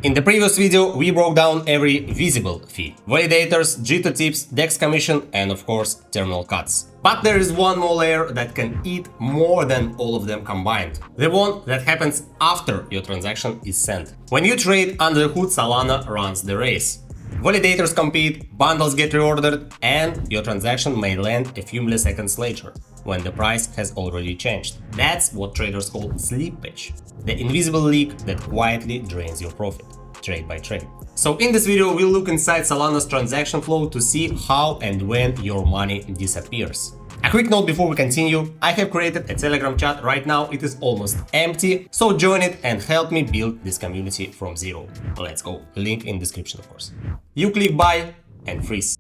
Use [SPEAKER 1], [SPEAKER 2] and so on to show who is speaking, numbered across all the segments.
[SPEAKER 1] In the previous video, we broke down every visible fee: validators, jitter tips, DEX commission, and of course, terminal cuts. But there is one more layer that can eat more than all of them combined. The one that happens after your transaction is sent. When you trade under the hood, Solana runs the race. Validators compete, bundles get reordered, and your transaction may land a few milliseconds later, when the price has already changed. That's what traders call slippage, the invisible leak that quietly drains your profit, trade by trade. So in this video, we'll look inside Solana's transaction flow to see how and when your money disappears. A quick note before we continue: I have created a Telegram chat. Right now it is almost empty, so join it and help me build this community from zero. Let's go. Link in description, of course. You click buy and freeze,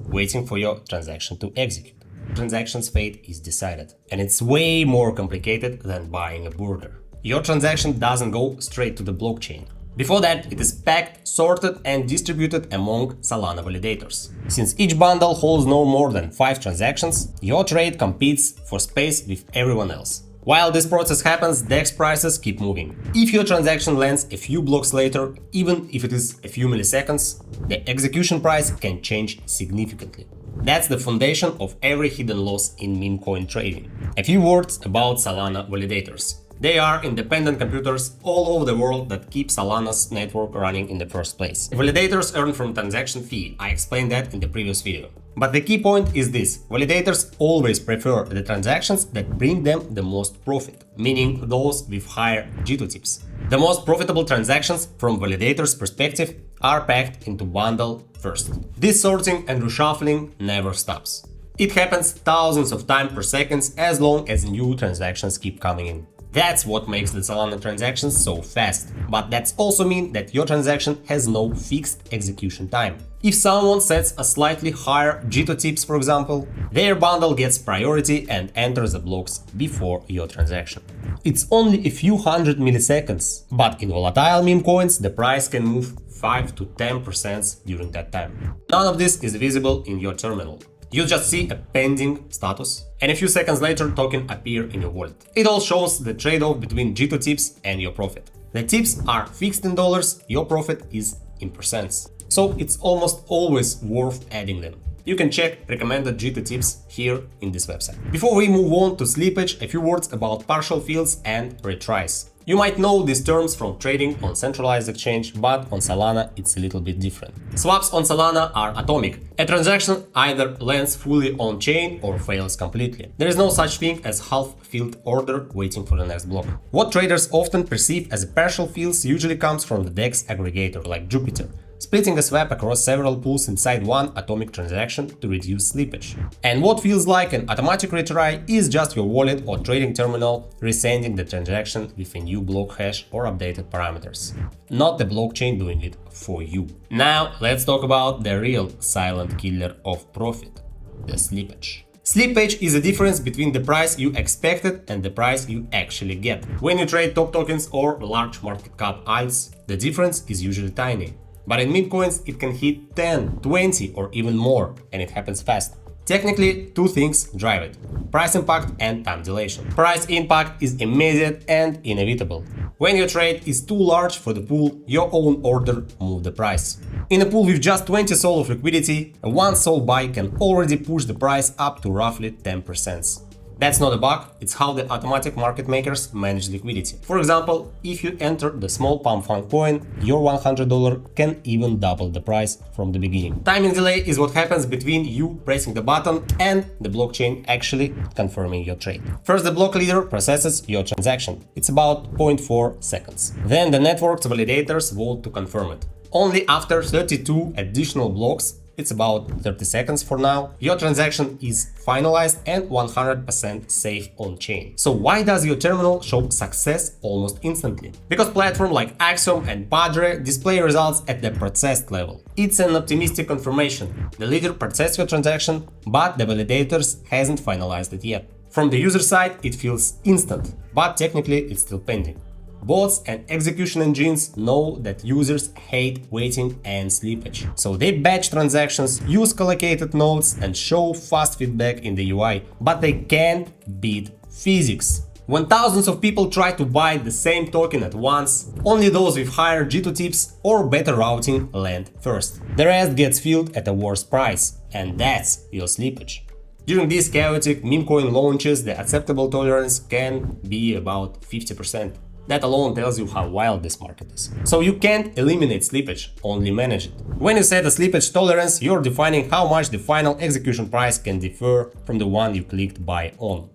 [SPEAKER 1] waiting for your transaction to execute. Transaction's fate is decided, and it's way more complicated than buying a burger. Your transaction doesn't go straight to the blockchain. Before that, it is packed, sorted, and distributed among Solana validators. Since each bundle holds no more than 5 transactions, your trade competes for space with everyone else. While this process happens, DEX prices keep moving. If your transaction lands a few blocks later, even if it is a few milliseconds, the execution price can change significantly. That's the foundation of every hidden loss in meme coin trading. A few words about Solana validators. They are independent computers all over the world that keep Solana's network running in the first place. Validators earn from transaction fee. I explained that in the previous video. But the key point is this: validators always prefer the transactions that bring them the most profit, meaning those with higher jitter tips. The most profitable transactions from validators' perspective are packed into bundle first. This sorting and reshuffling never stops. It happens thousands of times per second as long as new transactions keep coming in. That's what makes the Solana transactions so fast. But that's also mean that your transaction has no fixed execution time. If someone sets a slightly higher jitter tips, for example, their bundle gets priority and enters the blocks before your transaction. It's only a few hundred milliseconds, but in volatile meme coins, the price can move 5 to 10% during that time. None of this is visible in your terminal. You just see a pending status, and a few seconds later token appear in your wallet. It all shows the trade-off between jitter tips and your profit. The tips are fixed in dollars, your profit is in percents. So it's almost always worth adding them. You can check recommended jitter tips here in this website. Before we move on to slippage, a few words about partial fills and retries. You might know these terms from trading on centralized exchange, but on Solana it's a little bit different. Swaps on Solana are atomic. A transaction either lands fully on chain or fails completely. There is no such thing as half-filled order waiting for the next block. What traders often perceive as partial fills usually comes from the DEX aggregator like Jupiter, splitting a swap across several pools inside one atomic transaction to reduce slippage. And what feels like an automatic retry is just your wallet or trading terminal resending the transaction with a new block hash or updated parameters, not the blockchain doing it for you. Now let's talk about the real silent killer of profit, the slippage. Slippage is the difference between the price you expected and the price you actually get. When you trade top tokens or large market cap alts, the difference is usually tiny. But in meme coins, it can hit 10, 20 or even more, and it happens fast. Technically, two things drive it: price impact and time dilation. Price impact is immediate and inevitable. When your trade is too large for the pool, your own order moves the price. In a pool with just 20 SOL of liquidity, a 1 SOL buy can already push the price up to roughly 10%. That's not a bug, it's how the automatic market makers manage liquidity. For example, if you enter the small pump fund coin, your $100 can even double the price from the beginning. Timing delay is what happens between you pressing the button and the blockchain actually confirming your trade. First, the block leader processes your transaction. It's about 0.4 seconds. Then the network's validators vote to confirm it. Only after 32 additional blocks, it's about 30 seconds for now, your transaction is finalized and 100% safe on chain. So why does your terminal show success almost instantly? Because platforms like Axiom and Padre display results at the processed level. It's an optimistic confirmation. The leader processed your transaction, but the validators hasn't finalized it yet. From the user side, it feels instant, but technically it's still pending. Bots and execution engines know that users hate waiting and slippage, so they batch transactions, use collocated nodes and show fast feedback in the UI, but they can't beat physics. When thousands of people try to buy the same token at once, only those with higher G2 tips or better routing land first. The rest gets filled at a worse price, and that's your slippage. During these chaotic memecoin launches, the acceptable tolerance can be about 50%. That alone tells you how wild this market is. So you can't eliminate slippage, only manage it. When you set a slippage tolerance, you're defining how much the final execution price can differ from the one you clicked buy on.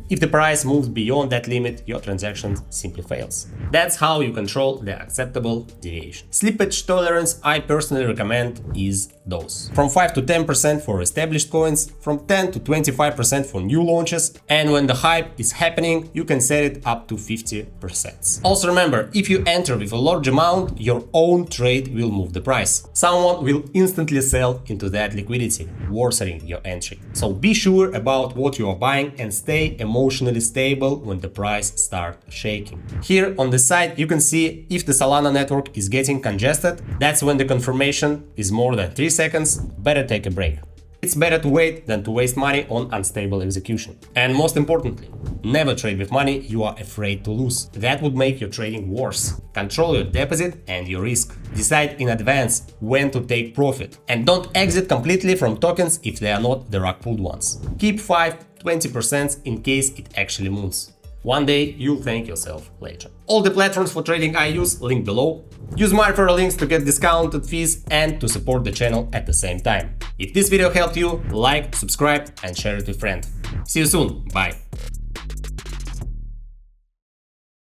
[SPEAKER 1] If the price moves beyond that limit, your transaction simply fails. That's how you control the acceptable deviation. Slippage tolerance I personally recommend is those. From 5 to 10% for established coins, from 10 to 25% for new launches, and when the hype is happening, you can set it up to 50%. Also remember, if you enter with a large amount, your own trade will move the price. Someone will instantly sell into that liquidity, worsening your entry. So be sure about what you are buying and stay emotionally stable when the price starts shaking. Here on the side you can see if the Solana network is getting congested. That's when the confirmation is more than 3 seconds. Better take a break. It's better to wait than to waste money on unstable execution. And most importantly, never trade with money you are afraid to lose. That would make your trading worse. Control your deposit and your risk. Decide in advance when to take profit. And don't exit completely from tokens if they are not the rug-pulled ones. Keep 5-20% in case it actually moves. One day you'll thank yourself later. All the platforms for trading I use linked below. Use my referral links to get discounted fees and to support the channel at the same time. If this video helped you, like, subscribe and share it with friends. See you soon, bye!